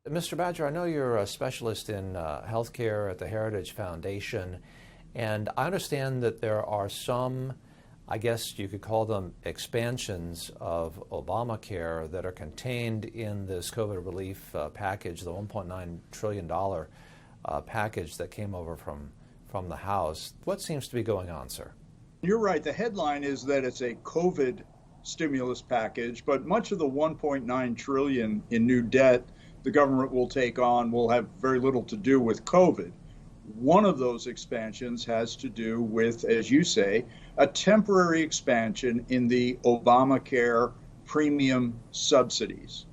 Mr. Badger, I know you're a specialist in healthcare at the Heritage Foundation, and I understand that there are some, I guess you could call them expansions of Obamacare that are contained in this COVID relief package, the $1.9 trillion package that came over from the House. What seems to be going on, sir? You're right. The headline is that it's a COVID stimulus package, but much of the $1.9 trillion in new debt the government will take on will have very little to do with COVID. One of those expansions has to do with, as you say, a temporary expansion in the Obamacare premium subsidies.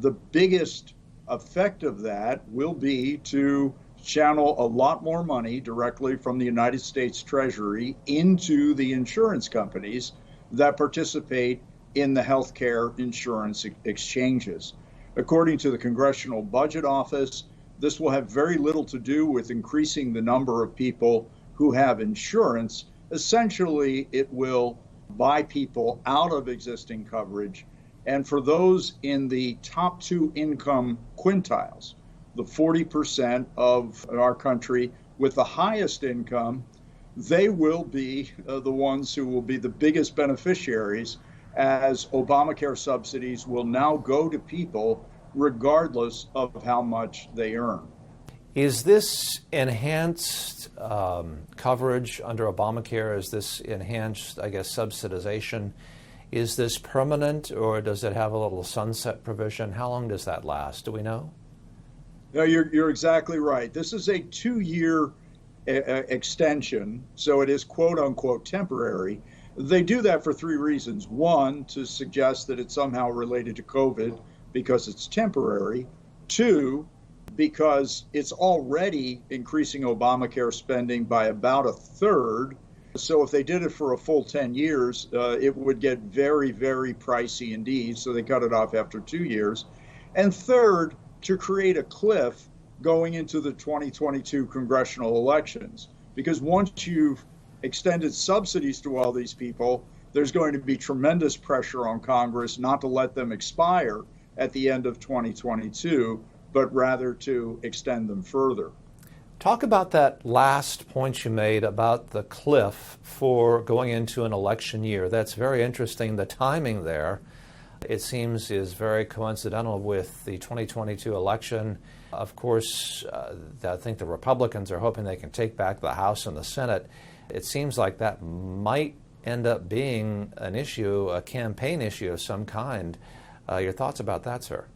The biggest effect of that will be to channel a lot more money directly from the United States Treasury into the insurance companies that participate in the healthcare insurance exchanges. According to the Congressional Budget Office, this will have very little to do with increasing the number of people who have insurance. Essentially, it will buy people out of existing coverage. And for those in the top two income quintiles, the 40% of our country with the highest income, they will be the ones who will be the biggest beneficiaries, as Obamacare subsidies will now go to people regardless of how much they earn. Is this enhanced coverage under Obamacare, is this enhanced, I guess, subsidization, is this permanent, or does it have a little sunset provision? How long does that last? Do we know? No, you're exactly right. This is a 2-year extension, so it is quote unquote temporary. They do that for 3 reasons. One, to suggest that it's somehow related to COVID because it's temporary. 2, because it's already increasing Obamacare spending by about 1/3. So if they did it for a full 10 years, it would get very, very pricey indeed. So they cut it off after 2 years. And third, to create a cliff going into the 2022 congressional elections. Because once you've extended subsidies to all these people, there's going to be tremendous pressure on Congress not to let them expire at the end of 2022, but rather to extend them further. Talk about that last point you made about the cliff for going into an election year. That's very interesting. The timing there, it seems, is very coincidental with the 2022 election. Of course, I think the Republicans are hoping they can take back the House and the Senate. It seems like that might end up being an issue, a campaign issue of some kind. Your thoughts about that, sir?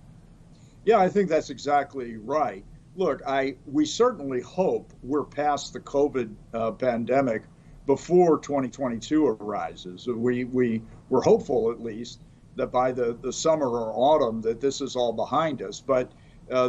Yeah, I think that's exactly right. Look, we certainly hope we're past the COVID pandemic before 2022 arises. We're hopeful, at least, that by the summer or autumn that this is all behind us. But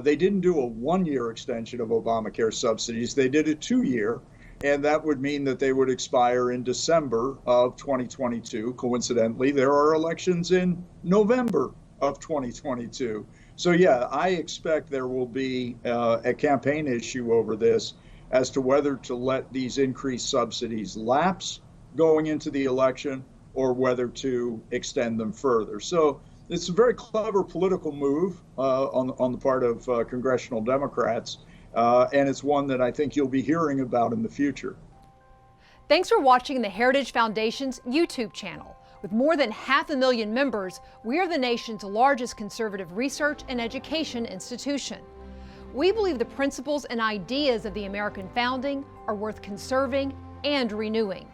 they didn't do a 1-year extension of Obamacare subsidies. They did a 2-year, and that would mean that they would expire in December of 2022. Coincidentally, there are elections in November of 2022. So yeah, I expect there will be a campaign issue over this as to whether to let these increased subsidies lapse going into the election or whether to extend them further. So it's a very clever political move on the part of congressional Democrats, and it's one that I think you'll be hearing about in the future. Thanks for watching the Heritage Foundation's YouTube channel. With more than 500,000 members, we are the nation's largest conservative research and education institution. We believe the principles and ideas of the American founding are worth conserving and renewing.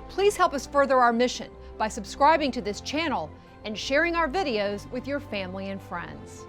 Please help us further our mission by subscribing to this channel and sharing our videos with your family and friends.